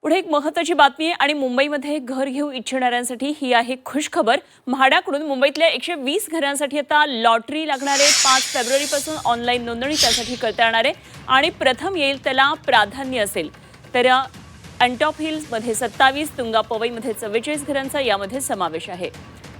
पुढे एक महत्त्वाची बातमी आहे आणि मुंबईमध्ये घर घेऊ इच्छिणाऱ्यांसाठी ही आहे खुशखबर। म्हाडाकडून मुंबईतल्या 120 घरांसाठी आता लॉटरी लागणार आहे। 5 फेब्रुवारीपासून ऑनलाईन नोंदणी त्यासाठी करता येणार आहे आणि प्रथम येईल त्याला प्राधान्य असेल। तर अँटॉप हिल्समध्ये 27, तुंगा पवईमध्ये 44 घरांचा यामध्ये समावेश आहे।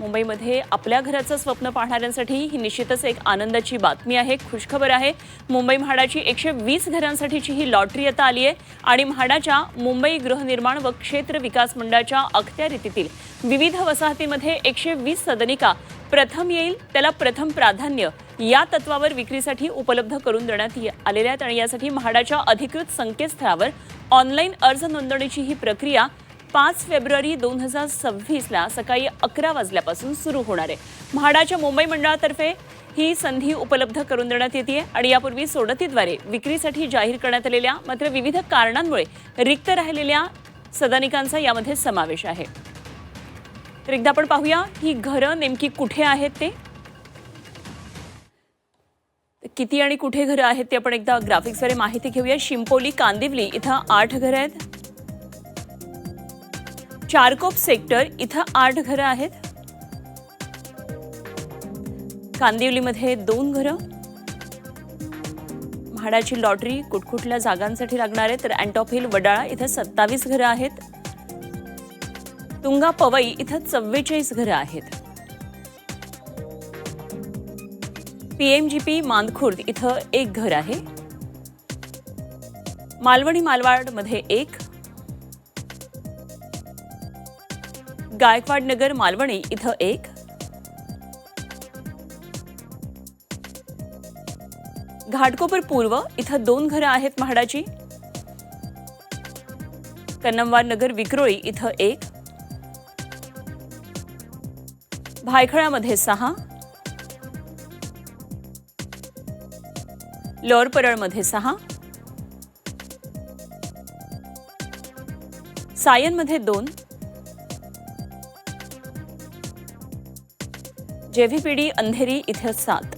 मुंबईमध्ये आपल्या घराचं स्वप्न पाहणाऱ्यांसाठी ही निश्चितच एक आनंदाची बातमी आहे, खुशखबर आहे। मुंबई म्हाडाची 120 घरांसाठीची ही लॉटरी आता आली आहे आणि म्हाडाच्या मुंबई गृहनिर्माण व क्षेत्र विकास मंडळाच्या अखत्यारीतील विविध वसाहतीमध्ये 120 सदनिका प्रथम येईल त्याला प्रथम प्राधान्य या तत्वावर विक्रीसाठी उपलब्ध करून देण्यात आलेल्या आहेत आणि यासाठी म्हाडाच्या अधिकृत संकेतस्थळावर ऑनलाईन अर्ज नोंदणीची ही प्रक्रिया 5 फेब्रुवारी 2026 ला सकाळी 11 वाजल्यापासून सुरू होणार आहे। म्हाडाच्या मुंबई मंडळातर्फे ही संधी उपलब्ध करून देण्यात येते आणि यापूर्वी सोडतीद्वारे विक्रीसाठी जाहीर करण्यात आलेल्या मात्र विविध कारणांमुळे रिक्त राहिलेल्या सदनिकांचा यामध्ये समावेश आहे। तर एकदा आपण पाहूया ही घरं नेमकी कुठे आहेत ते किती आणि कुठे घरं आहेत ते आपण एकदा ग्राफिक्सद्वारे माहिती घेऊया। शिंपोली कांदिवली इथं 8 घरं आहेत। चारकोप सेक्टर इथं 8 घरं आहेत। कांदिवलीमध्ये 2 घरं। म्हाडाची लॉटरी कुठकुठल्या जागांसाठी लागणार आहे तर अँटॉप हिल वडाळा इथं 27 घरं आहेत। तुंगा पवई इथं 44 घरं आहेत। पीएमजीपी मानखुर्द इथं 1 घर आहे। मालवणी मालवाडमध्ये 1, गायकवाड नगर मालवणी इथं 1, घाटकोपर पूर्व इथं 2 घरं आहेत म्हाडाची। कन्नमवार नगर विक्रोळी इथं 1, भायखळामध्ये 6, लोअर परळमध्ये 6, सायनमध्ये 2, जेव्हीपीडी अंधेरी इथे 7।